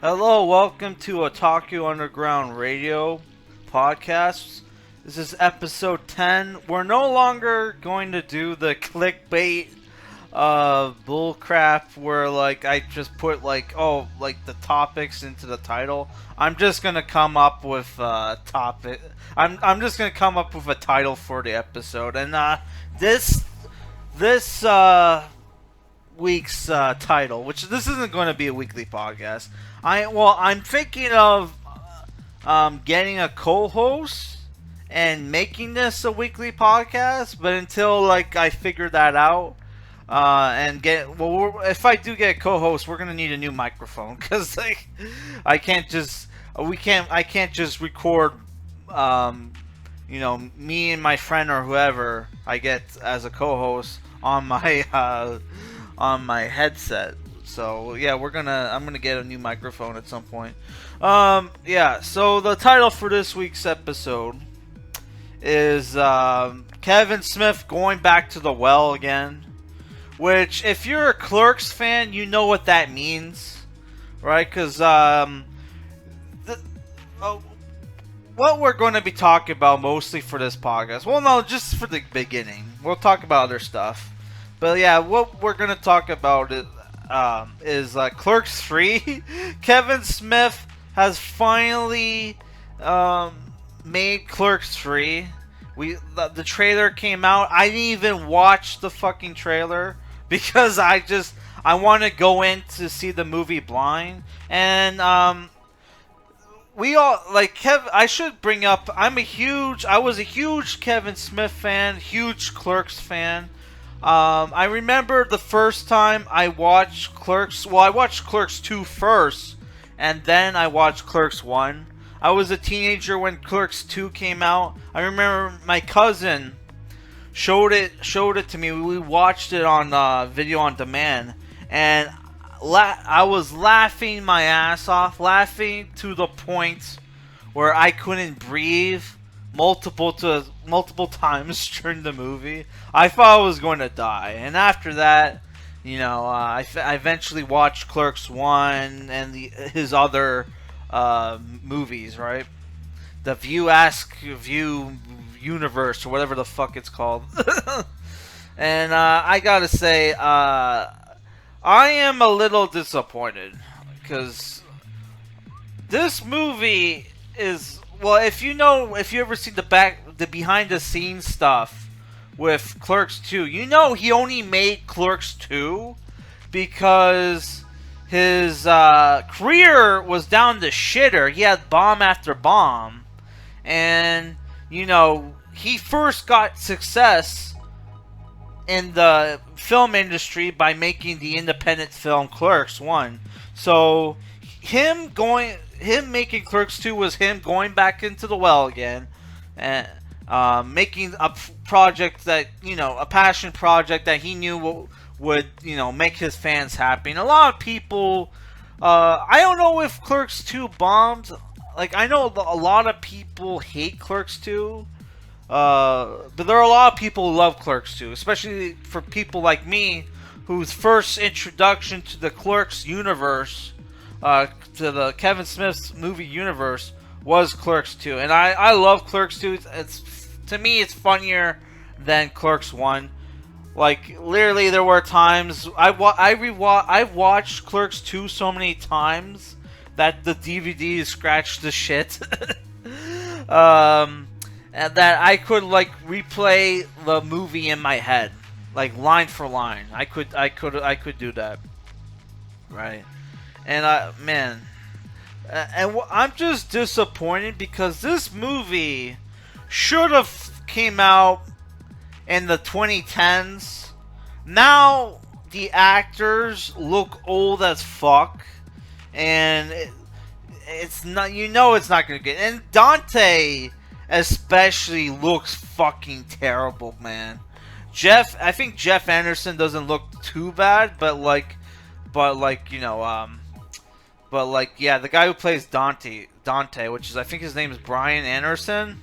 Hello, welcome to Otaku Underground Radio podcast. This is episode 10. We're no longer going to do the clickbait bullcrap where I just put the topics into the title. I'm just gonna come up with topic. I'm just gonna come up with a title for the episode, and this week's title, which this isn't going to be a weekly podcast. I'm thinking of getting a co-host and making this a weekly podcast, but until I figure that out if I do get a co-host, we're gonna need a new microphone because I can't just record me and my friend or whoever I get as a co-host on my headset. So yeah, I'm gonna get a new microphone at some point. So the title for this week's episode is Kevin Smith going back to the well again. Which, if you're a Clerks fan, you know what that means, right? Because what we're going to be talking about mostly for this podcast. Well, no, just for the beginning. We'll talk about other stuff. But yeah, what we're going to talk about is Clerks 3. Kevin Smith has finally made Clerks 3. The trailer came out. I didn't even watch the fucking trailer because I want to go in to see the movie blind. And we all I should bring up. I was a huge Kevin Smith fan, huge Clerks fan. I remember the first time I watched Clerks. Well, I watched Clerks 2 first, and then I watched Clerks 1. I was a teenager when Clerks 2 came out. I remember my cousin showed it to me. We watched it on video on demand, and I was laughing my ass off, laughing to the point where I couldn't breathe multiple times during the movie. I thought I was going to die, and after that, I eventually watched Clerks 1 and his other movies, right? The View universe, or whatever the fuck it's called. And I gotta say, I am a little disappointed because this movie is, well, if you ever see the behind the scenes stuff with Clerks 2, he only made Clerks 2 because his career was down the shitter. He had bomb after bomb. And, he first got success in the film industry by making the independent film Clerks 1. So, him making Clerks 2 was him going back into the well again. And making a project that, a passion project that he knew would make his fans happy. And a lot of people, I don't know if Clerks 2 bombed. I know a lot of people hate Clerks 2, but there are a lot of people who love Clerks 2, especially for people like me, whose first introduction to the Clerks universe, to the Kevin Smith's movie universe, was Clerks 2. And I love Clerks 2. To me, it's funnier than Clerks 1. Literally, there were times I've watched Clerks 2 so many times that the DVD scratched the shit. And that I could replay the movie in my head, line for line. I could do that, right? And I'm just disappointed because this movie should have came out in the 2010s. Now the actors look old as fuck, and it's not. It's not gonna get. And Dante especially looks fucking terrible, man. I think Jeff Anderson doesn't look too bad, but yeah, the guy who plays Dante, which is, I think his name is Brian Anderson.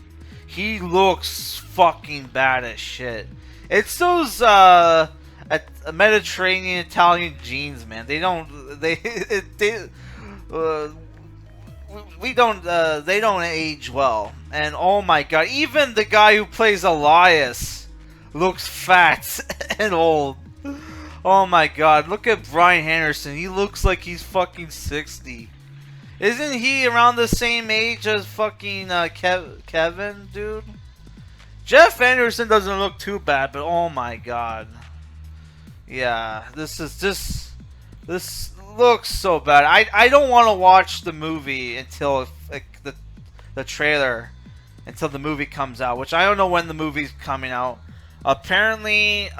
He looks fucking bad as shit. It's those Mediterranean Italian genes, man. uh, we don't they don't age well. And oh my god, even the guy who plays Elias looks fat and old. Oh my god, look at Bryan Henderson. He looks like he's fucking 60. Isn't he around the same age as fucking Kevin, dude? Jeff Anderson doesn't look too bad, but oh my god. Yeah, this looks so bad. I don't want to watch the movie until the trailer, until the movie comes out, which I don't know when the movie's coming out. Apparently,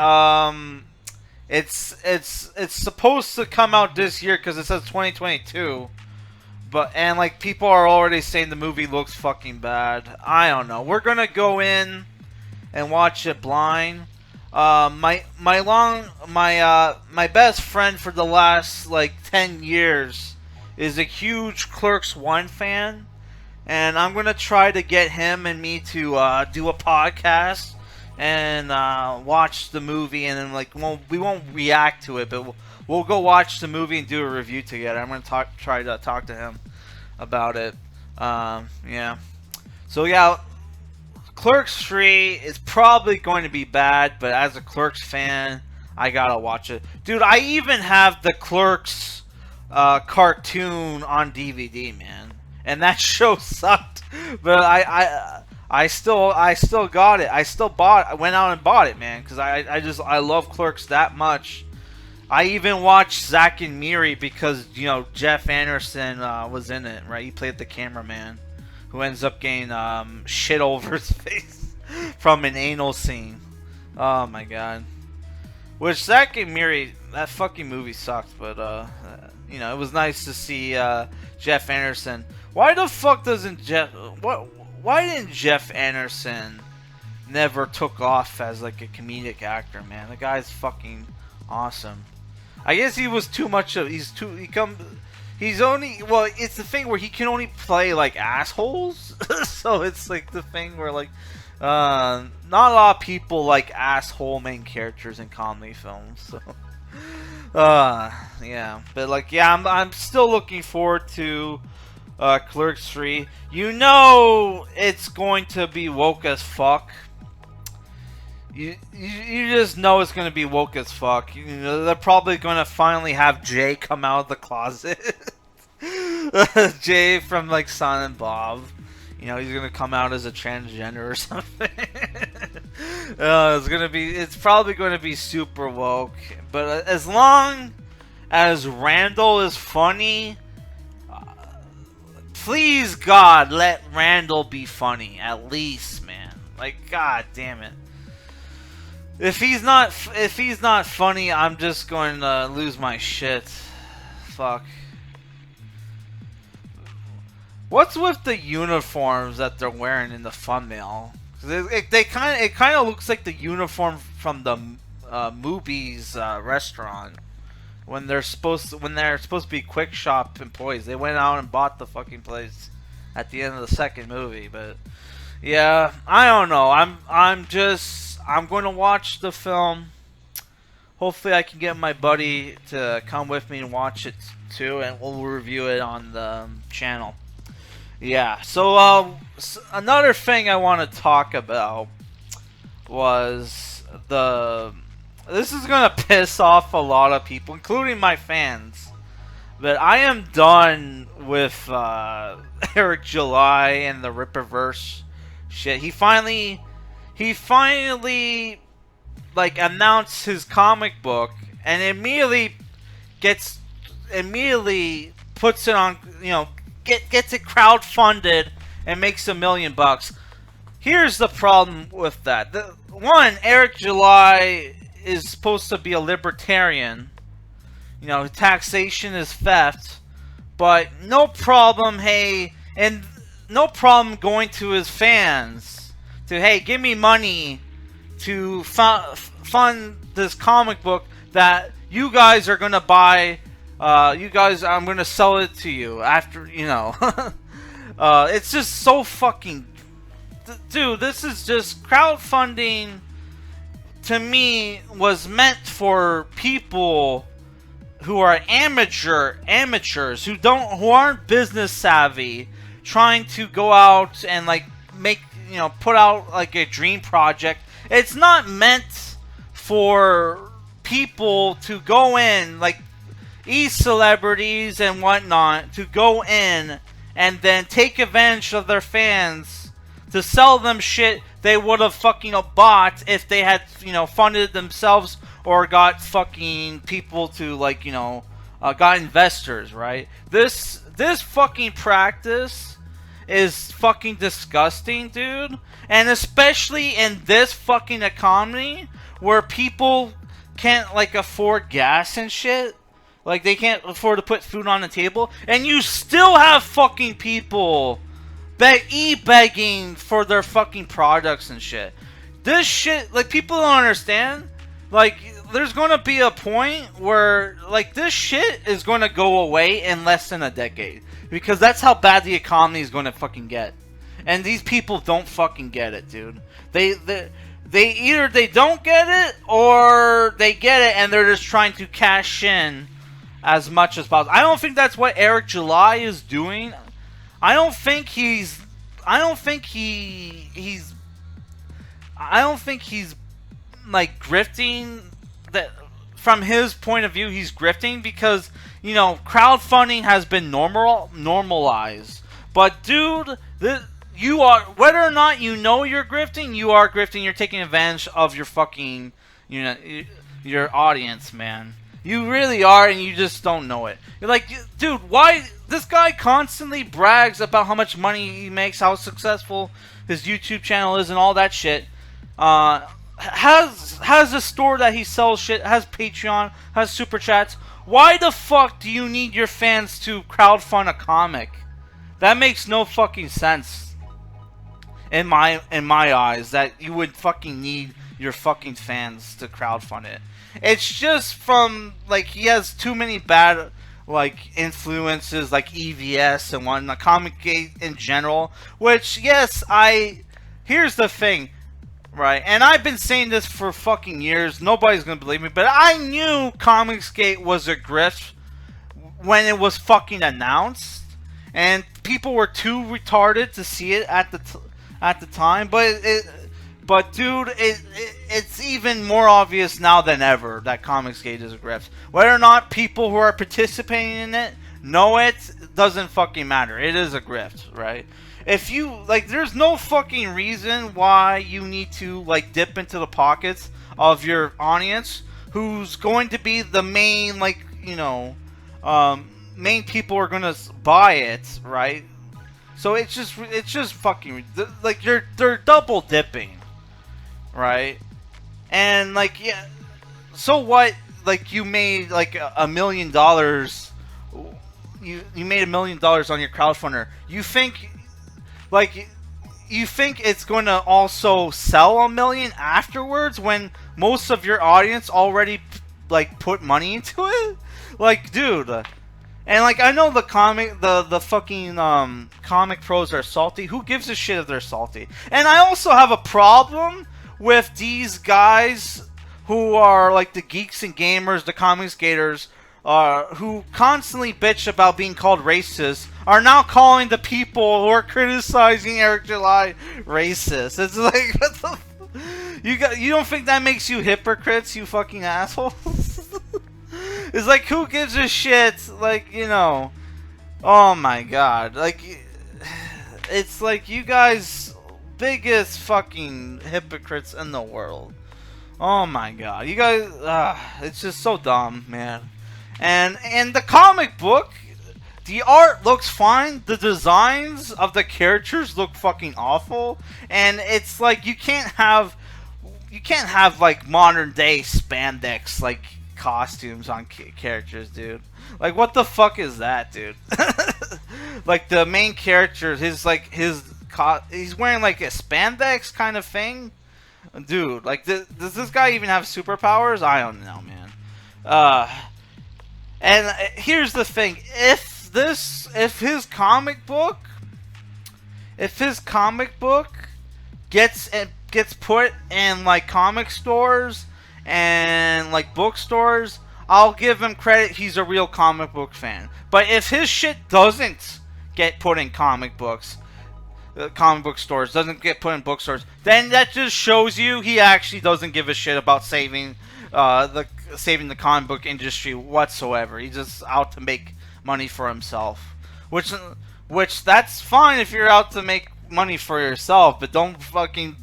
it's supposed to come out this year because it says 2022. And like people are already saying the movie looks fucking bad. I don't know. We're gonna go in and watch it blind. My best friend for the last like 10 years is a huge Clerks 1 fan, and I'm gonna try to get him and me to do a podcast and watch the movie, and then like we won't react to it, but we'll go watch the movie and do a review together. I'm gonna try to talk to him about it. Yeah. So yeah, Clerks 3 is probably going to be bad, but as a Clerks fan, I gotta watch it. Dude, I even have the Clerks cartoon on DVD, man. And that show sucked. But I still got it. I went out and bought it, man, because I love Clerks that much. I even watched Zack and Miri because, you know, Jeff Anderson was in it, right? He played the cameraman who ends up getting shit over his face from an anal scene. Oh my god. Which Zack and Miri, that fucking movie sucked, but you know, it was nice to see Jeff Anderson. Why the fuck doesn't why didn't Jeff Anderson never took off as like a comedic actor, man? The guy's fucking awesome. I guess he was too much of he's only, well, it's the thing where he can only play like assholes. So it's like the thing where like not a lot of people like asshole main characters in comedy films. So yeah, but like yeah, I'm still looking forward to Clerks 3. You know it's going to be woke as fuck. You just know it's gonna be woke as fuck. You know, they're probably gonna finally have Jay come out of the closet. Jay from like Son and Bob. You know, he's gonna come out as a transgender or something. It's probably gonna be super woke. But as long as Randall is funny, please God, let Randall be funny at least, man. Like, god damn it. If he's not funny, I'm just going to lose my shit. Fuck. What's with the uniforms that they're wearing in the thumbnail? It kind of looks like the uniform from the Movies restaurant when they're supposed to be Quick Shop employees. They went out and bought the fucking place at the end of the second movie, but yeah, I don't know. I'm going to watch the film. Hopefully I can get my buddy to come with me and watch it too, and we'll review it on the channel. Yeah, so another thing I want to talk about was this is going to piss off a lot of people, including my fans, but I am done with Eric July and the Rippaverse shit. He finally like announced his comic book and immediately puts it on, you know, gets it crowdfunded and makes $1 million. Here's the problem with that. One, Eric July is supposed to be a libertarian. You know, taxation is theft, but no problem. Hey, and no problem going to his fans to, hey, give me money to fund this comic book that you guys are gonna buy. I'm gonna sell it to you after, you know. It's just so fucking, dude. This is just crowdfunding. To me, was meant for people who are amateurs who aren't business savvy, trying to go out and like make, put out like a dream project. It's not meant for people to go in, like these celebrities and whatnot, to go in and then take advantage of their fans to sell them shit they would have fucking bought if they had, funded themselves or got fucking people to, like, got investors, right? This fucking practice is fucking disgusting, dude. And especially in this fucking economy where people can't, like, afford gas and shit. Like, they can't afford to put food on the table. And you still have fucking people begging for their fucking products and shit. This shit, like, people don't understand. Like, there's going to be a point where, like, this shit is going to go away in less than a decade. Because that's how bad the economy is going to fucking get. And these people don't fucking get it, dude. They either they don't get it, or they get it and they're just trying to cash in as much as possible. I don't think that's what Eric July is doing. I don't think he's like grifting. That from his point of view, he's grifting because, crowdfunding has been normalized. But dude, you are, whether or not you're grifting, you are grifting. You're taking advantage of your fucking, your audience, man. You really are, and you just don't know it. You're like, dude, why? This guy constantly brags about how much money he makes, how successful his YouTube channel is, and all that shit. Has a store that he sells shit, has Patreon, has Super Chats. Why the fuck do you need your fans to crowdfund a comic? That makes no fucking sense. In my eyes, that you would fucking need your fucking fans to crowdfund it. It's just from, like, he has too many bad, like, influences, like EVS and one, the comicsgate in general. Which, yes, here's the thing, right? And I've been saying this for fucking years. Nobody's gonna believe me, but I knew comicsgate was a grift when it was fucking announced, and people were too retarded to see it at the time. But dude, it's even more obvious now than ever that comicsgate is a grift. Whether or not people who are participating in it know it, doesn't fucking matter. It is a grift, right? If you, like, there's no fucking reason why you need to, like, dip into the pockets of your audience, who's going to be the main, like, main people are gonna buy it, right? So it's just fucking, like, they're double dipping, right? And, like, yeah, so what? Like, you made like $1 million. You made $1 million on your crowdfunder. You think it's going to also sell $1 million afterwards when most of your audience already, like, put money into it? Like, dude. And, like, I know the fucking comic pros are salty. Who gives a shit if they're salty? And I also have a problem with these guys who are, like, the geeks and gamers, the comics gators, who constantly bitch about being called racist, are now calling the people who are criticizing Eric July racist. It's like, what the you don't think that makes you hypocrites, you fucking assholes? It's like, who gives a shit? Like, oh my god. Like, it's like, you guys, biggest fucking hypocrites in the world. Oh my god. You guys, it's just so dumb, man. And the comic book, the art looks fine. The designs of the characters look fucking awful. And it's like, you can't have like modern day spandex, like, costumes on characters, dude. Like, what the fuck is that, dude? Like, the main character, he's wearing like a spandex kind of thing, dude. Like, does this guy even have superpowers? I don't know, man. And here's the thing: if his comic book gets put in, like, comic stores and, like, bookstores, I'll give him credit. He's a real comic book fan. But if his shit doesn't get put in comic book stores, doesn't get put in bookstores, then that just shows you he actually doesn't give a shit about saving the comic book industry whatsoever. He's just out to make money for himself. Which that's fine if you're out to make money for yourself, but don't fucking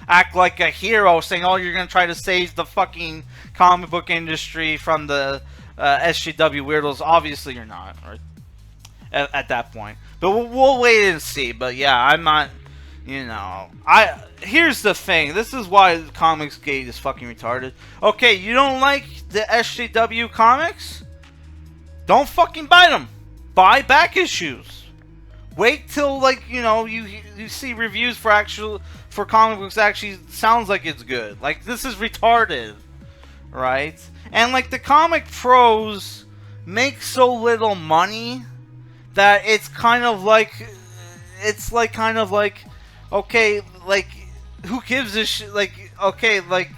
act like a hero saying, oh, you're gonna try to save the fucking comic book industry from the SJW weirdos. Obviously you're not, right? At that point. But we'll wait and see. But yeah, I'm not, here's the thing. This is why comicsgate is fucking retarded. Okay, you don't like the SJW comics? Don't fucking buy them. Buy back issues. Wait till you see reviews for comic books actually sounds like it's good. Like, this is retarded, right? And like the comic pros make so little money that it's kind of like okay, like who gives a shit? Like, okay, like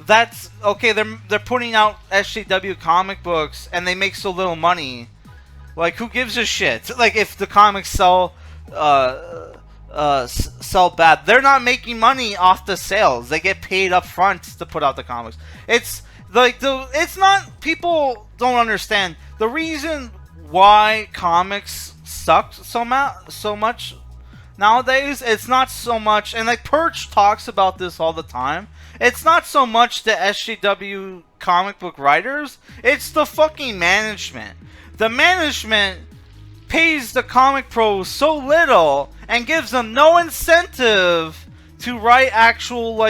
that's okay. They're putting out SJW comic books and they make so little money. Like, who gives a shit? Like, if the comics sell bad, they're not making money off the sales. They get paid up front to put out the comics. It's like it's not, people don't understand the reason why comics suck so much nowadays. It's not so much, and like Perch talks about this all the time. It's not so much the SJW comic book writers. It's the fucking management. The management pays the comic pros so little and gives them no incentive to write actual,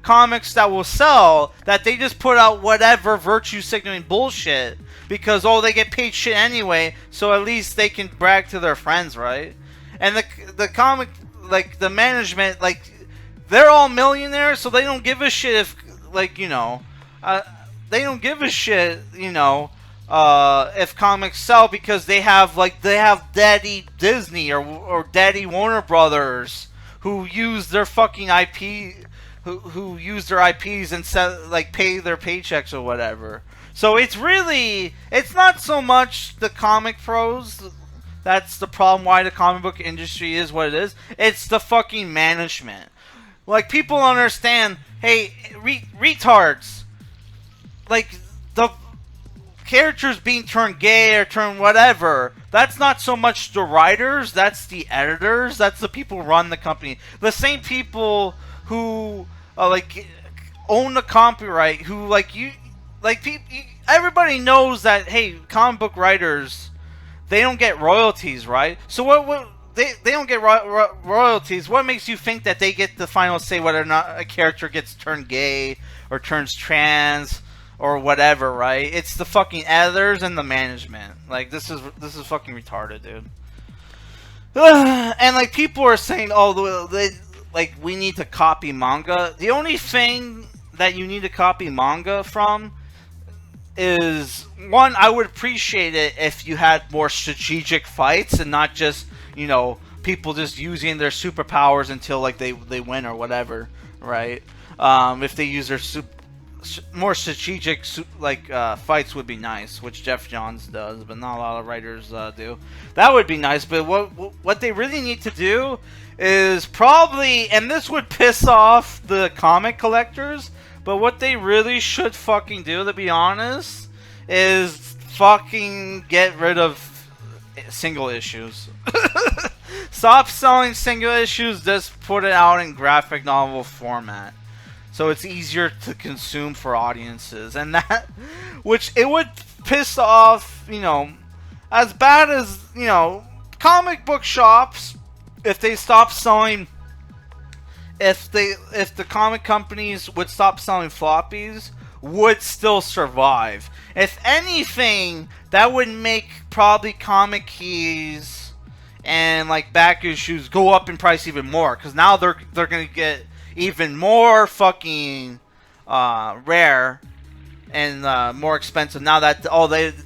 comics that will sell, that they just put out whatever virtue signaling bullshit because, they get paid shit anyway, so at least they can brag to their friends, right? And the comic, the management, they're all millionaires, so they don't give a shit if, they don't give a shit, if comics sell, because they have Daddy Disney or Daddy Warner Brothers who use their fucking IP, who use their IPs and pay their paychecks or whatever. So it's not so much the comic pros that's the problem why the comic book industry is what it is. It's the fucking management. Like, people understand, hey, retards, the characters being turned gay or turned whatever, that's not so much the writers, that's the editors, that's the people who run the company. The same people who own the copyright, who everybody knows that, hey, comic book writers, they don't get royalties, right? So what they don't get royalties. What makes you think that they get the final say whether or not a character gets turned gay or turns trans or whatever, right? It's the fucking editors and the management. Like, this is fucking retarded, dude. And people are saying, we need to copy manga. The only thing that you need to copy manga from is, one, I would appreciate it if you had more strategic fights and not just, people just using their superpowers until they win or whatever, right? If they use their more strategic fights would be nice, which Jeff Johns does, but not a lot of writers do. That would be nice, but what they really need to do is probably, and this would piss off the comic collectors, but what they really should fucking do, to be honest, is fucking get rid of single issues. Stop selling single issues, just put it out in graphic novel format, so it's easier to consume for audiences. And that, which it would piss off, as bad as, comic book shops, if they stop selling, if the comic companies would stop selling floppies, would still survive. If anything, that would make probably comic keys and back issues go up in price even more, because now they're gonna get even more fucking rare and more expensive now that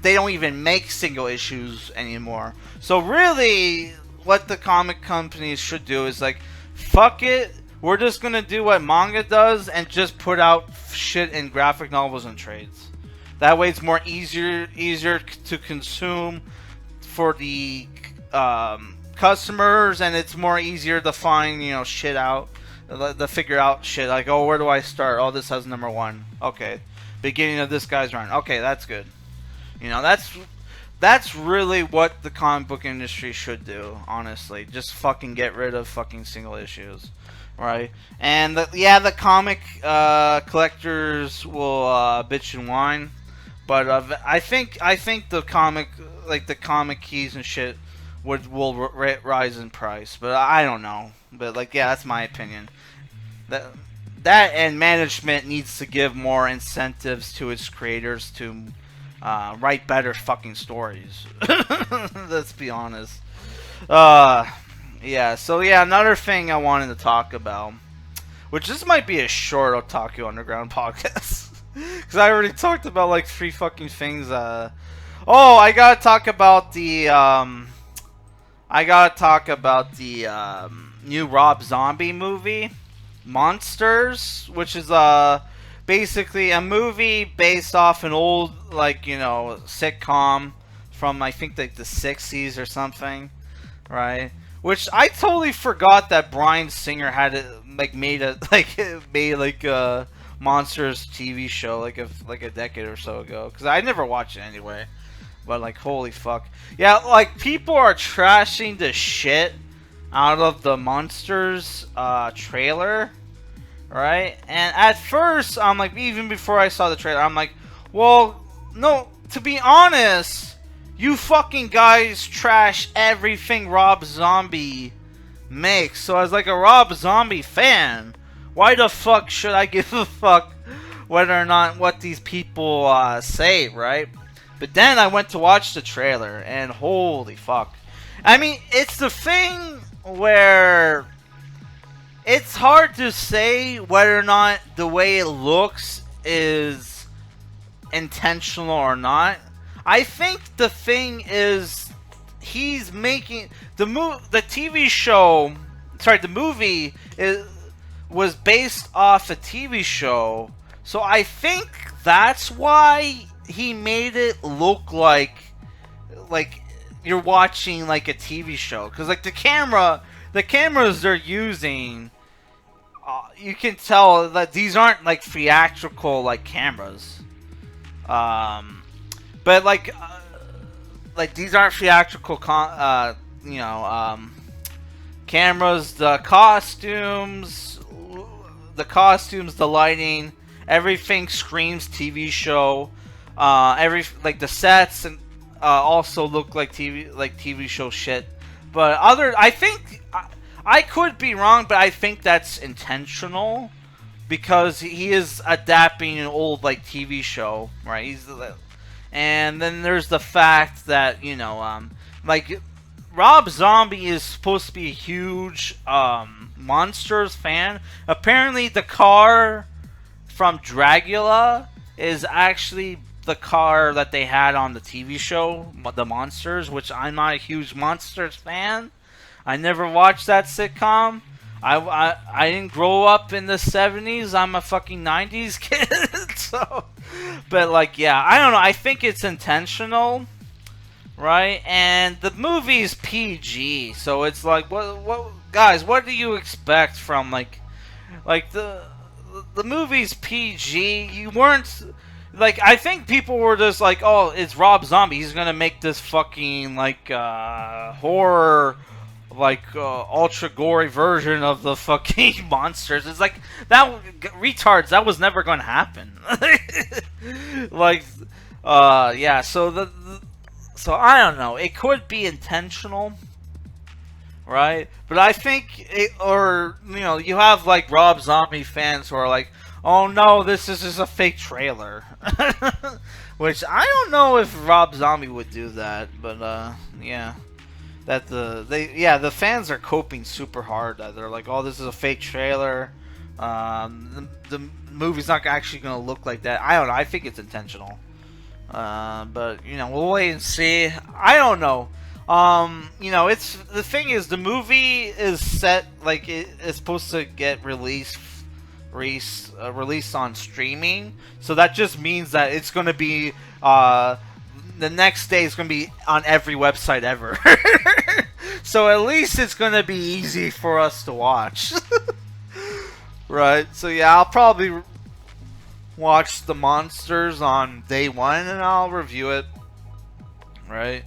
they don't even make single issues anymore. So really, what the comic companies should do is fuck it, we're just gonna do what manga does and just put out shit in graphic novels and trades. That way, it's more easier to consume for the customers, and it's more easier to find shit out, to figure out shit like, oh, where do I start? Oh, this has number 1. Okay, beginning of this guy's run. Okay, that's good. That's really what the comic book industry should do, honestly. Just fucking get rid of fucking single issues, right? And the comic collectors will bitch and whine, but I think the comic keys and shit will rise in price. But I don't know. But that's my opinion. That and management needs to give more incentives to its creators to write better fucking stories. Let's be honest. Another thing I wanted to talk about, which this might be a short Otaku Underground podcast, because I already talked about like 3 fucking things. I gotta talk about the new Rob Zombie movie, Munsters, which is basically a movie based off an old sitcom from I think the 60s or something, right? Which I totally forgot that Bryan Singer had made a Monsters TV show like a decade or so ago, because I never watched it anyway. But holy fuck, yeah, people are trashing the shit out of the Monsters trailer, right? And at first, I'm even before I saw the trailer, I'm well, no, to be honest, you fucking guys trash everything Rob Zombie makes. So as a Rob Zombie fan, why the fuck should I give a fuck whether or not what these people say, right? But then I went to watch the trailer, and holy fuck. I mean, it's the thing where it's hard to say whether or not the way it looks is intentional or not. I think the thing is he's making the TV show. Sorry, the movie was based off a TV show, so I think that's why he made it look like you're watching a TV show, because the cameras they're using, you can tell that these aren't theatrical cameras, but these aren't theatrical cameras. The costumes, the lighting, everything screams TV show. The sets and also look like TV show shit. But I think I could be wrong, but I think that's intentional, because he is adapting an old TV show, right? And then there's the fact that Rob Zombie is supposed to be a huge Monsters fan. Apparently, the car from Dragula is actually the car that they had on the TV show, The Monsters, which I'm not a huge Monsters fan. I never watched that sitcom. I didn't grow up in the 70s. I'm a fucking 90s kid. So, but I don't know. I think it's intentional, right? And the movie's PG, so it's what guys, what do you expect from the movie's PG? You weren't I think people were just oh, it's Rob Zombie. He's gonna make this fucking horror, ultra gory version of the fucking Monsters. It's that retards. That was never gonna happen. Yeah. So so I don't know. It could be intentional, right? But I think you have Rob Zombie fans who are oh no, this is just a fake trailer. Which I don't know if Rob Zombie would do that, but yeah. That the fans are coping super hard. They're oh, this is a fake trailer. The movie's not actually going to look like that. I don't know. I think it's intentional. But we'll wait and see. I don't know. It's the thing is the movie is set it's supposed to get released released on streaming. So that just means that it's going to be the next day is going to be on every website ever. So at least it's going to be easy for us to watch. Right? So yeah, I'll probably watch The Munsters on day one and I'll review it. Right?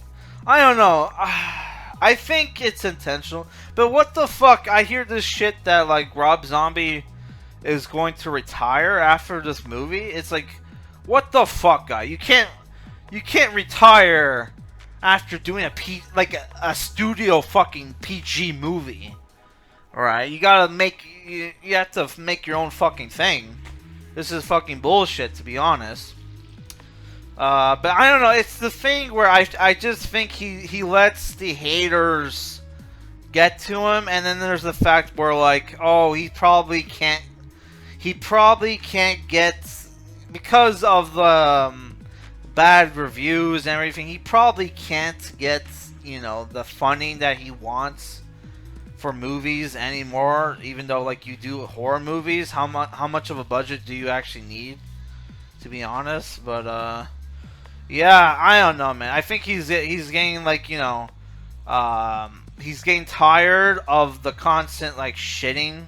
I don't know. I think it's intentional. But what the fuck? I hear this shit that like Rob Zombie is going to retire after this movie. It's like, what the fuck, guy? You can't retire after doing a studio fucking PG movie. Alright? You gotta you have to make your own fucking thing. This is fucking bullshit, to be honest. But I don't know, it's the thing where I just think he lets the haters get to him, and then there's the fact where like, oh, he probably can't get, because of the bad reviews and everything, he probably can't get, you know, the funding that he wants for movies anymore, even though like you do horror movies. How much of a budget do you actually need, to be honest? But yeah, I don't know, man. I think he's getting like, you know, he's getting tired of the constant like shitting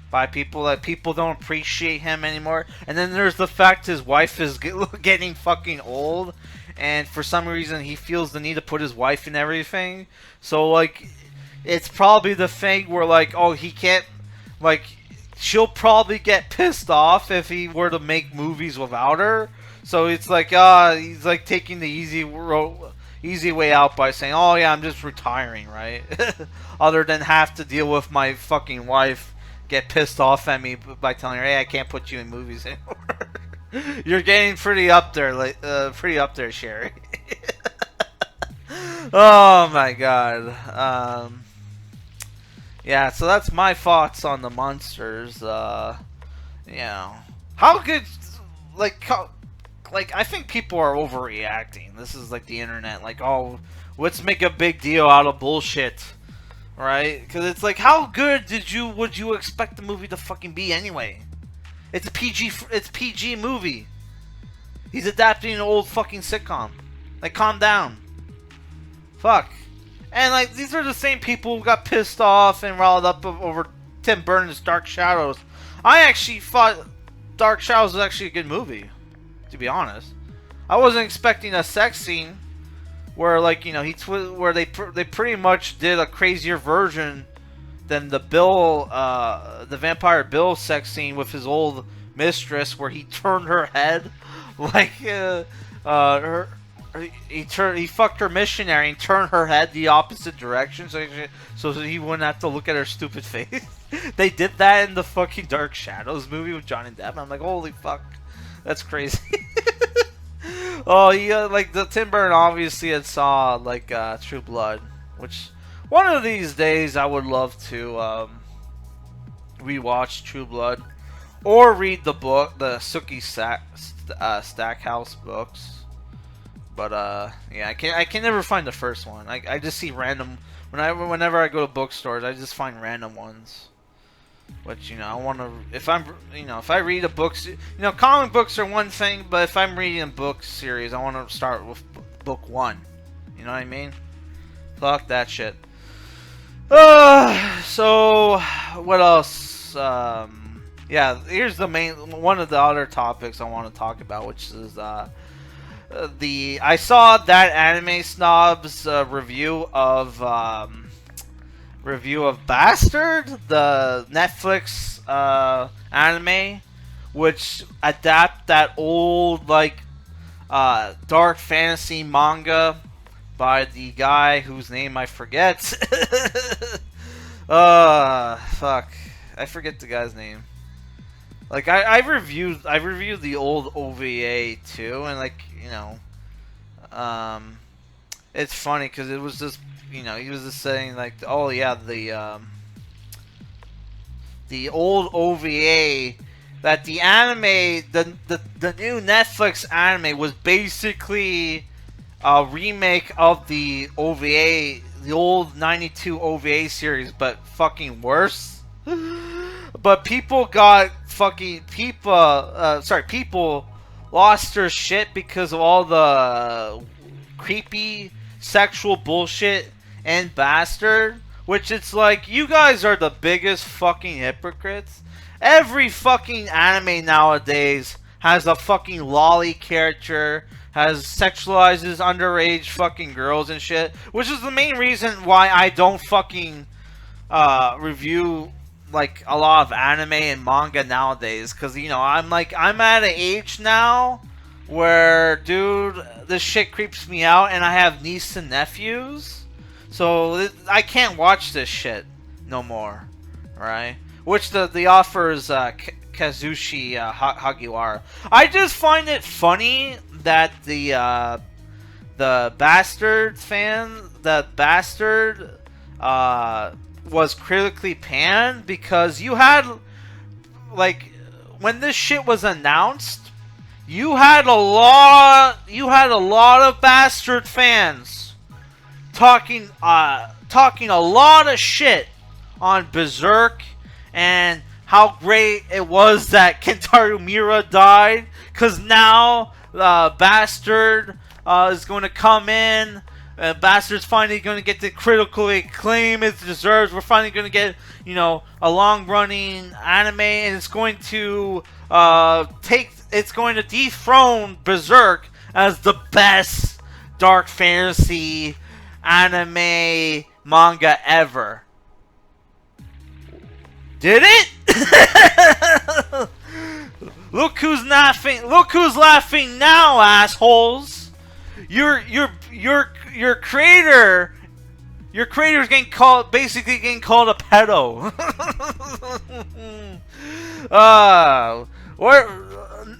by people, that people don't appreciate him anymore. And then there's the fact his wife is getting fucking old, and for some reason he feels the need to put his wife in everything. So like, it's probably the thing where like, oh, he can't, like, she'll probably get pissed off if he were to make movies without her. So it's like, he's like taking the easy way out by saying, oh yeah, I'm just retiring, right? Other than have to deal with my fucking wife get pissed off at me by telling her, hey, I can't put you in movies anymore. You're getting pretty up there, like, Sherry. Oh my god. Yeah, so that's my thoughts on The Munsters. You know, how good, like, I think people are overreacting. This is like the internet, like, oh, let's make a big deal out of bullshit, right? Because it's like, how good would you expect the movie to fucking be anyway? It's a PG movie. He's adapting an old fucking sitcom. Like, calm down. Fuck. And like, these are the same people who got pissed off and riled up over Tim Burton's Dark Shadows. I actually thought Dark Shadows was actually a good movie, to be honest. I wasn't expecting a sex scene where, like, you know, where they pretty much did a crazier version than the Vampire Bill sex scene with his old mistress, where he turned her head, like, he fucked her missionary and turned her head the opposite direction so he wouldn't have to look at her stupid face. They did that in the fucking Dark Shadows movie with Johnny Depp. I'm like, holy fuck, that's crazy. Oh yeah, like the Tim Burton obviously had saw like True Blood, which one of these days I would love to rewatch True Blood or read the book, the Sookie Stackhouse books. But yeah, I can never find the first one. I just see random whenever I go to bookstores, I just find random ones. But you know, I want to, if I read a book, you know, comic books are one thing, but if I'm reading a book series, I want to start with book one. You know what I mean? Fuck that shit. So what else? Yeah, here's the one of the other topics I want to talk about, which is I saw that Anime Snob's review of Bastard, the Netflix anime, which adapt that old like dark fantasy manga by the guy whose name I forget. Fuck, I forget the guy's name. Like I reviewed the old OVA too, and like, you know, it's funny because it was just, you know, he was just saying like, oh yeah, the old OVA, that the anime, the new Netflix anime was basically a remake of the OVA, the old '92 OVA series, but fucking worse. But people got fucking people lost their shit because of all the creepy sexual bullshit and bastard. Which it's like, you guys are the biggest fucking hypocrites. Every fucking anime nowadays has a fucking lolly character, has sexualizes underage fucking girls and shit, which is the main reason why I don't fucking review like a lot of anime and manga nowadays, because you know I'm at an age now where, dude, this shit creeps me out, and I have nieces and nephews. So I can't watch this shit no more, right? Which the author is Kazushi Hagiwara. I just find it funny that the bastard was critically panned, because you had, like, when this shit was announced, you had a lot of bastard fans talking a lot of shit on Berserk and how great it was that Kentaro Miura died, because now Bastard is going to come in. Bastard's finally going to get the critical acclaim it deserves. We're finally going to get, you know, a long-running anime, and it's going to dethrone Berserk as the best dark fantasy anime manga ever. Did it? Look who's laughing! Look who's laughing now, assholes! Your creator's getting called a pedo.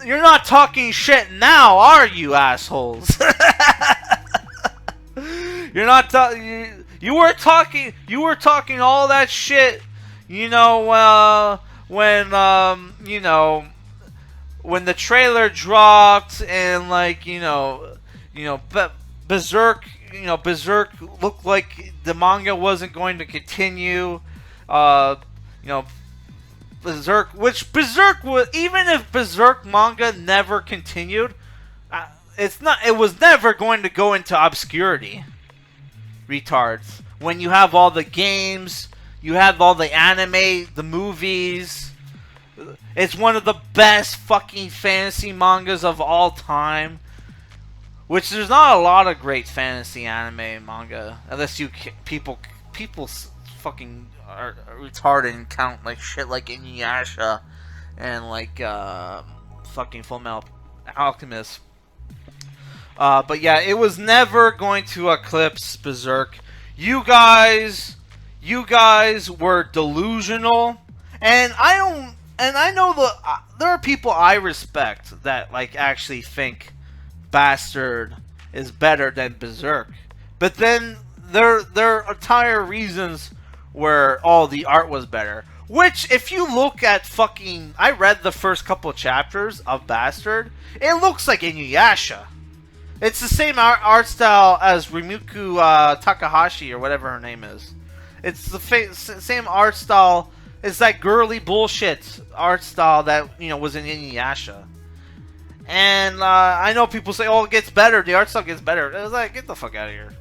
You're not talking shit now, are you, assholes? You're not you were talking all that shit, you know, when the trailer dropped, and like, Berserk looked like the manga wasn't going to continue. Berserk was, even if Berserk manga never continued, it was never going to go into obscurity. Retards. When you have all the games, you have all the anime, the movies. It's one of the best fucking fantasy mangas of all time. Which there's not a lot of great fantasy anime and manga, unless people fucking are retarded and count like shit like Inuyasha and like fucking Fullmetal Alchemist. But yeah, it was never going to eclipse Berserk. You guys were delusional, and I know there are people I respect that like actually think Bastard is better than Berserk. But then there are entire reasons where the art was better. Which, if you look at fucking, I read the first couple chapters of Bastard, it looks like Inuyasha. It's the same art style as Rimuku Takahashi, or whatever her name is. It's the same art style. It's that girly bullshit art style that, was in Inuyasha. And I know people say, it gets better. The art style gets better. I was like, get the fuck out of here.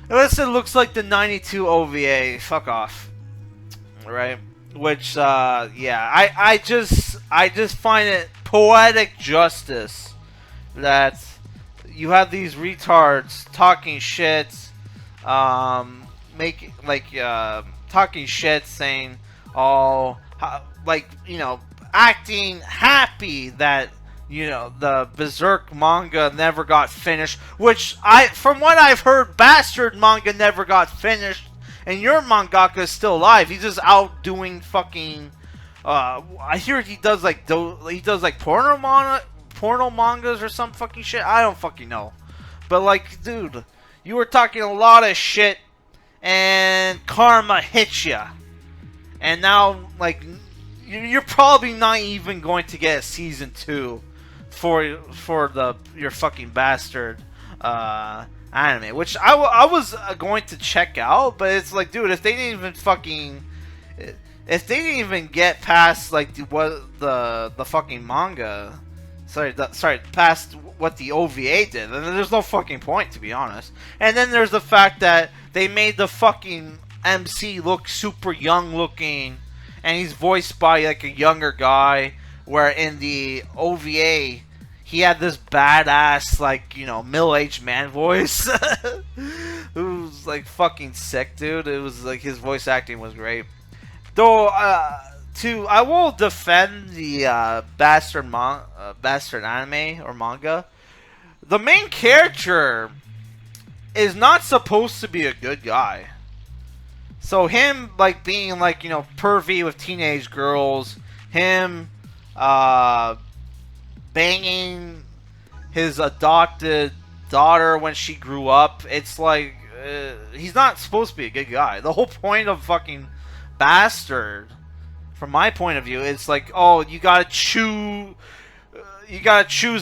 Unless it looks like the 92 OVA. Fuck off. Right? Which, yeah. I just find it poetic justice that you have these retards talking shit, talking shit, saying, acting happy that, the Berserk manga never got finished, which from what I've heard, Bastard manga never got finished, and your mangaka is still alive. He's just out doing fucking, I hear he does porno mangas or some fucking shit. I don't fucking know. But like, dude, you were talking a lot of shit and karma hit ya. And now, like, you're probably not even going to get a season 2 for your fucking Bastard anime, which I was going to check out, but it's like, dude, if they didn't even fucking, if they didn't even get past like the fucking manga, past what the OVA did, then there's no fucking point, to be honest. And then there's the fact that they made the fucking MC look super young looking, and he's voiced by like a younger guy, where in the OVA he had this badass, like, you know, middle-aged man voice. It was like fucking sick, dude. It was like his voice acting was great. Though, I will defend the bastard anime or manga. The main character is not supposed to be a good guy. So him, like, being, like, you know, pervy with teenage girls, him banging his adopted daughter when she grew up, it's like, he's not supposed to be a good guy. The whole point of fucking Bastard, from my point of view, it's like, oh, you gotta choose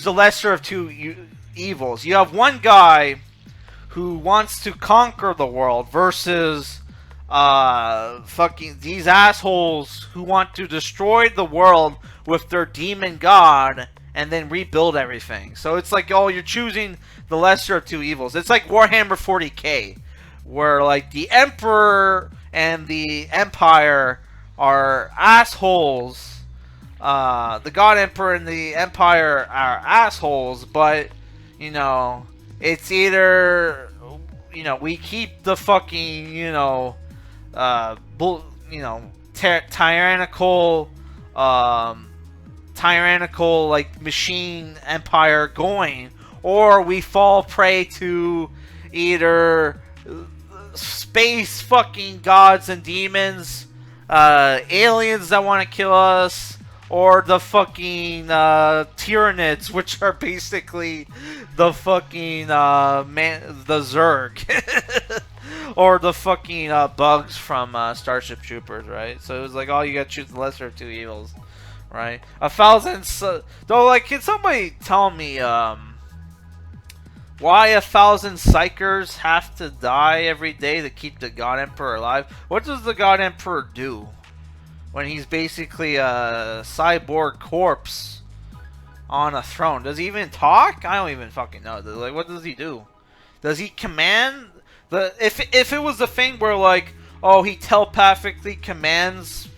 the lesser of two evils. You have one guy who wants to conquer the world versus fucking these assholes who want to destroy the world with their demon god and then rebuild everything. So it's like, oh, you're choosing the lesser of two evils. It's like Warhammer 40k, where like the Emperor and the Empire are assholes. The God Emperor and the Empire are assholes, but, you know, it's either, you know, we keep the fucking, you know, tyrannical, like, machine empire going, or we fall prey to either space fucking gods and demons, aliens that want to kill us, or the fucking Tyranids, which are basically the fucking the Zerg. Or the fucking bugs from Starship Troopers, right? So it was like, oh, you gotta choose the lesser of two evils, right? 1,000... though, like, can somebody tell me why 1,000 psychers have to die every day to keep the God Emperor alive? What does the God Emperor do when he's basically a cyborg corpse on a throne? Does he even talk? I don't even fucking know. Like, what does he do? Does he command? If it was the thing where, like, oh, he telepathically commands,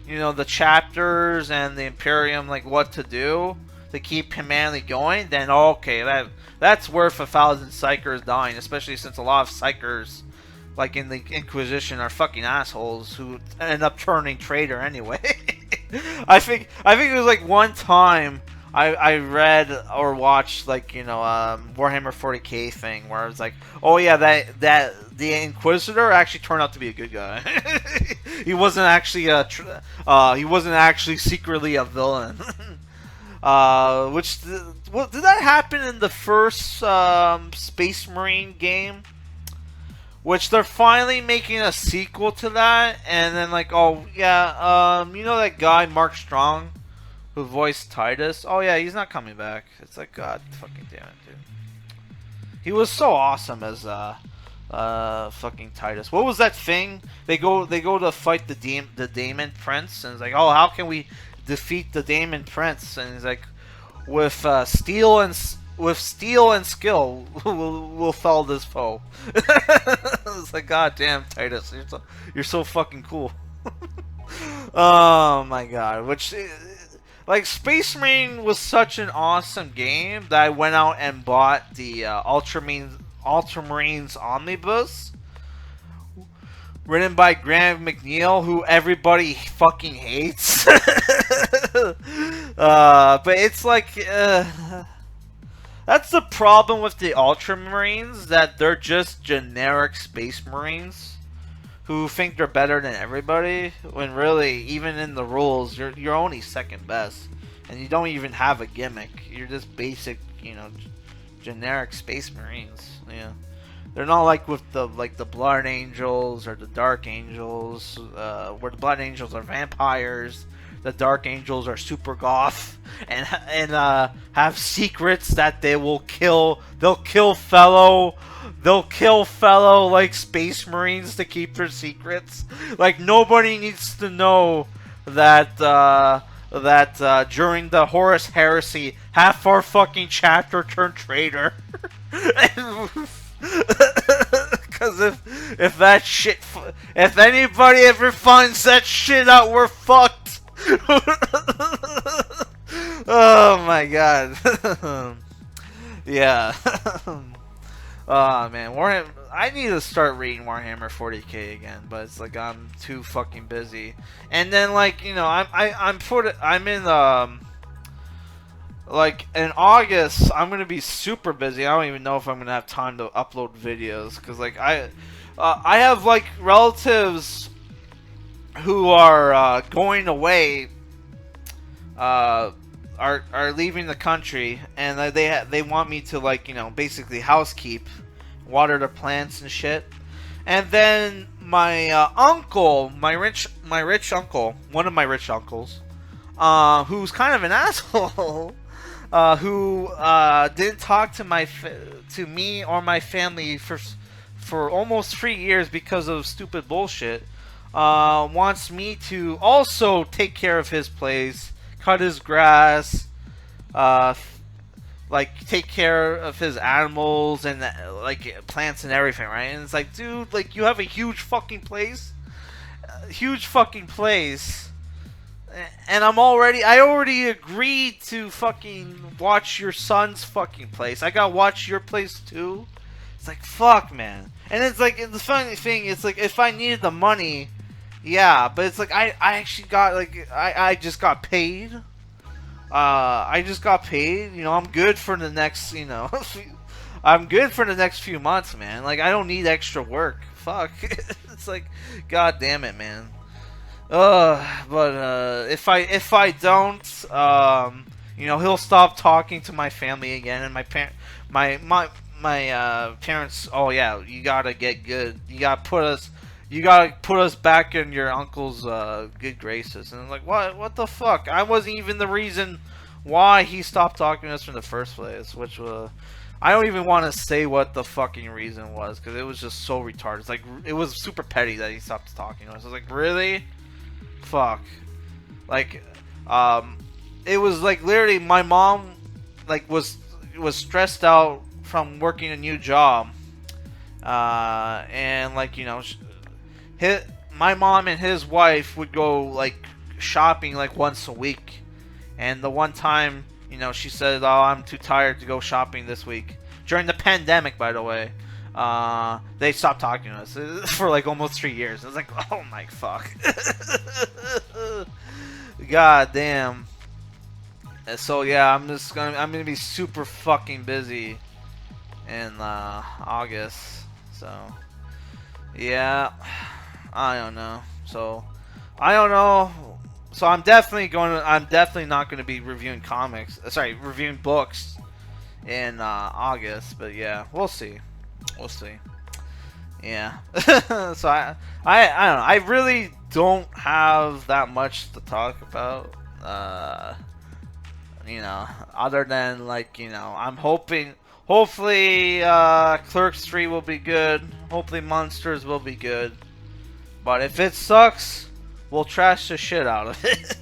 you know, the chapters and the Imperium, like, what to do to keep humanity going, then okay, that's worth 1,000 psychers dying, especially since a lot of psychers, like in the Inquisition, are fucking assholes who end up turning traitor anyway. I think it was like one time I read or watched, like, you know, Warhammer 40k thing where it's like, oh yeah, that the Inquisitor actually turned out to be a good guy. He wasn't actually secretly a villain. Did that happen in the first Space Marine game? Which they're finally making a sequel to that, and then like, oh yeah, you know that guy Mark Strong who voiced Titus? Oh yeah, he's not coming back. It's like, god fucking damn it, dude. He was so awesome as fucking Titus. What was that thing? They go to fight the Demon Prince, and it's like, oh, how can we defeat the Demon Prince? And he's like, with steel and skill, we'll fell this foe. It's like, god damn, Titus, you're so fucking cool. Oh my god. Which, like, Space Marine was such an awesome game that I went out and bought the Ultramarines Omnibus, written by Graham McNeil, who everybody fucking hates. But it's like, that's the problem with the Ultramarines, that they're just generic Space Marines who think they're better than everybody, when really, even in the rules, you're only second best, and you don't even have a gimmick. You're just basic, you know, generic Space Marines. Yeah, they're not like with the Blood Angels or the Dark Angels, where the Blood Angels are vampires. The Dark Angels are super goth and have secrets that they will kill. They'll kill fellow they'll kill fellow like space marines to keep their secrets. Like nobody needs to know that during the Horus Heresy, half our fucking chapter turned traitor. Because if that shit, if anybody ever finds that shit out, we're fucked. Oh my god. Yeah. Oh man, Warhammer. I need to start reading Warhammer 40k again, but it's like I'm too fucking busy. And then like I'm in like in August I'm gonna be super busy. I don't even know if I'm gonna have time to upload videos because like I have like relatives who are going away. Are leaving the country, and they want me to like basically housekeep, water the plants and shit. And then my uncle, my rich uncle, one of my rich uncles, who's kind of an asshole, who didn't talk to me or my family for almost 3 years because of stupid bullshit, wants me to also take care of his place, cut his grass, like take care of his animals and like plants and everything, right? And it's like, dude, like you have a huge fucking place, and I already agreed to fucking watch your son's fucking place. I gotta watch your place too. It's like, fuck, man. And it's like, the funny thing, it's like, if I needed the money, yeah, but it's like, I actually got, like, I just got paid. I just got paid. I'm good for the next, I'm good for the next few months, man. Like, I don't need extra work. Fuck. It's like, god damn it, man. But if I don't, he'll stop talking to my family again, and my parents. Oh yeah, you gotta get good. You gotta put us back in your uncle's good graces. And I'm like, what the fuck? I wasn't even the reason why he stopped talking to us in the first place. Which I don't even want to say what the fucking reason was, because it was just so retarded. It's like, it was super petty that he stopped talking to us. I was like, really? Fuck. Like, it was like literally my mom like was stressed out from working a new job, and like my mom and his wife would go like shopping like once a week, and the one time she said, "Oh, I'm too tired to go shopping this week." During the pandemic, by the way, they stopped talking to us for like almost 3 years. I was like, oh my fuck. God damn. So yeah, I'm gonna be super fucking busy in August. So yeah, I don't know. So I don't know. So I'm definitely not gonna be reviewing reviewing books in August. But yeah, we'll see. We'll see. Yeah. So I don't know. I really don't have that much to talk about. Other than like, I'm hopefully Clerks 3 will be good. Hopefully Munsters will be good. But if it sucks, we'll trash the shit out of it.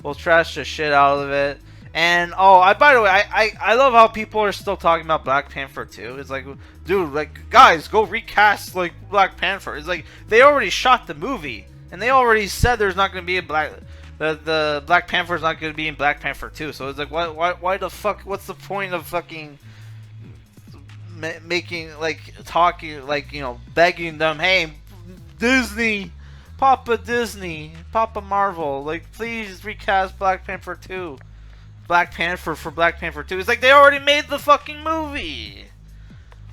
We'll trash the shit out of it. And by the way, I love how people are still talking about Black Panther 2. It's like, dude, like, guys, go recast like Black Panther. It's like, they already shot the movie, and they already said there's not going to be the Black Panther is not going to be in Black Panther 2. So it's like, why the fuck? What's the point of fucking making, like, talking, like, begging them, hey, Disney, Papa Marvel, like, please recast Black Panther 2. Black Panther for Black Panther 2. It's like, they already made the fucking movie.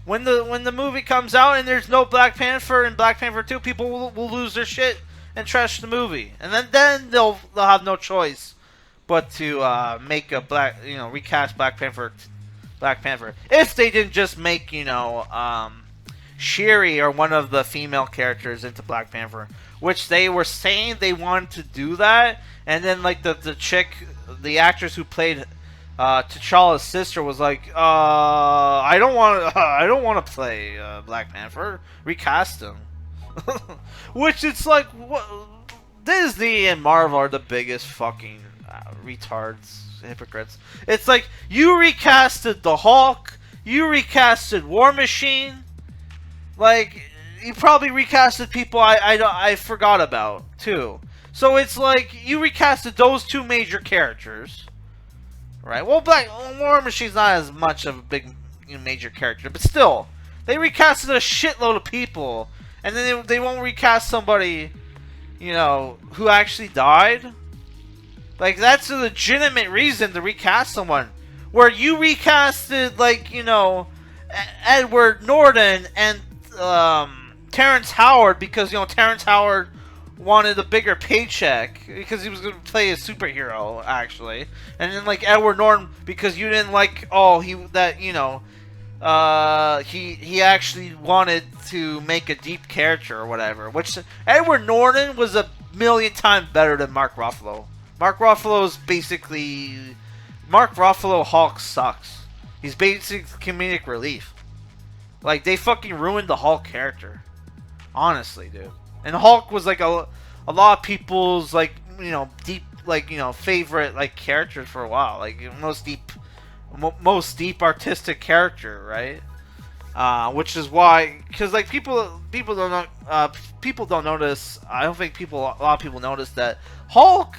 When the movie comes out and there's no Black Panther in Black Panther 2, people will lose their shit and trash the movie. And then they'll have no choice but to make a recast Black Panther. If they didn't just make, Shuri or one of the female characters into Black Panther, which they were saying they wanted to do that, and then like the chick, the actress who played T'Challa's sister was like, I don't want I don't want to play Black Panther. Recast him. Which it's like, what? Disney and Marvel are the biggest fucking retards, hypocrites. It's like, you recasted the Hulk, you recasted War Machine, like, you probably recasted people I forgot about too. So it's like, you recasted those two major characters, right? Well, War Machine's not as much of a big major character, but still, they recasted a shitload of people, and then they won't recast somebody, you know, who actually died. Like, that's a legitimate reason to recast someone. Where you recasted, like, you know, Edward Norton and Terrence Howard because, you know, Terrence Howard wanted a bigger paycheck because he was going to play a superhero, actually. And then, like, Edward Norton because you didn't like, he actually wanted to make a deep character or whatever. Which, Edward Norton was a million times better than Mark Ruffalo. Mark Ruffalo's basically... Mark Ruffalo Hulk sucks. He's basic comedic relief. Like, they fucking ruined the Hulk character. Honestly, dude. And Hulk was like a lot of people's, like, you know, deep, like, you know, favorite, like, characters for a while. Like, most deep artistic character, right? Which is why, because, like, people don't notice. I don't think a lot of people notice that Hulk.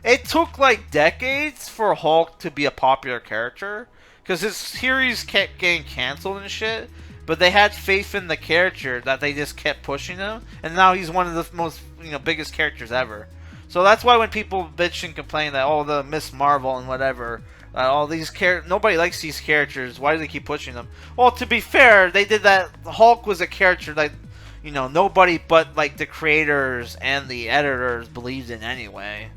It took like decades for Hulk to be a popular character because his series kept getting canceled and shit. But they had faith in the character that they just kept pushing him, and now he's one of the most, you know, biggest characters ever. So that's why when people bitch and complain that, oh, the Miss Marvel and whatever, all these nobody likes these characters. Why do they keep pushing them? Well, to be fair, they did that. Hulk was a character that, you know, nobody but like the creators and the editors believed in anyway.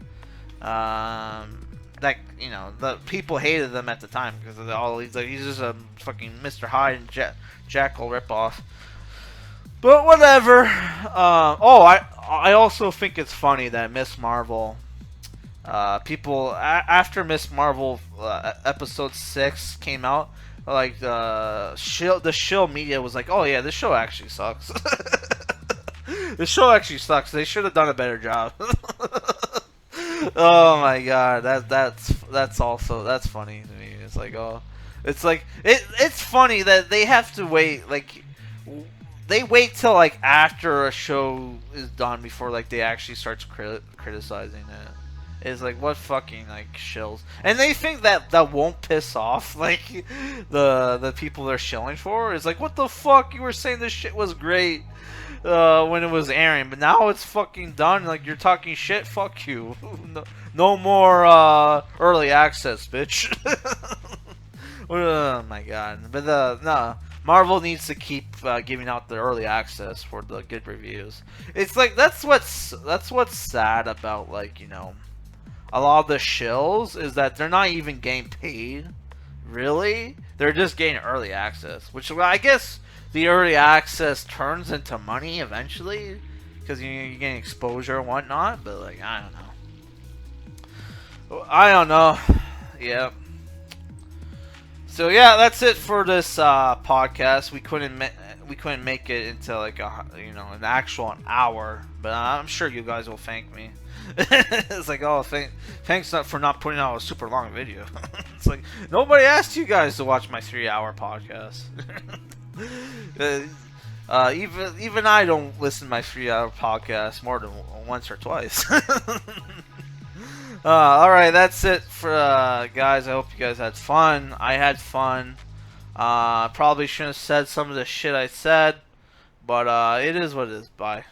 That, you know, the people hated them at the time because of all these, like, he's just a fucking Mr. Hyde and Jackal ripoff. But whatever. I also think it's funny that Miss Marvel, people after Miss Marvel episode 6 came out, like the shill media was like, oh yeah, this show actually sucks. This show actually sucks. They should have done a better job. Oh my god, that's funny to me. It's like, oh, it's like it's funny that they have to wait, like they wait till like after a show is done before like they actually starts criticizing it. It's like, what fucking like shills, and they think that won't piss off like the people they're shilling for. It's like, what the fuck, you were saying this shit was great when it was airing, but now it's fucking done. Like, you're talking shit. Fuck you. No more early access, bitch. Oh my god. But no, Marvel needs to keep giving out the early access for the good reviews. It's like, that's what's sad about, like, you know, a lot of the shills is that they're not even getting paid. Really, they're just getting early access, which I guess the early access turns into money eventually, because you're getting exposure and whatnot. But like, I don't know. Yeah. So yeah, that's it for this podcast. We couldn't make it into like an actual hour, but I'm sure you guys will thank me. It's like, oh, thanks for not putting out a super long video. It's like, nobody asked you guys to watch my 3-hour podcast. Even I don't listen to my 3-hour podcast more than once or twice. Alright, that's it for guys. I hope you guys had fun. I had fun. Probably shouldn't have said some of the shit I said, but it is what it is. Bye.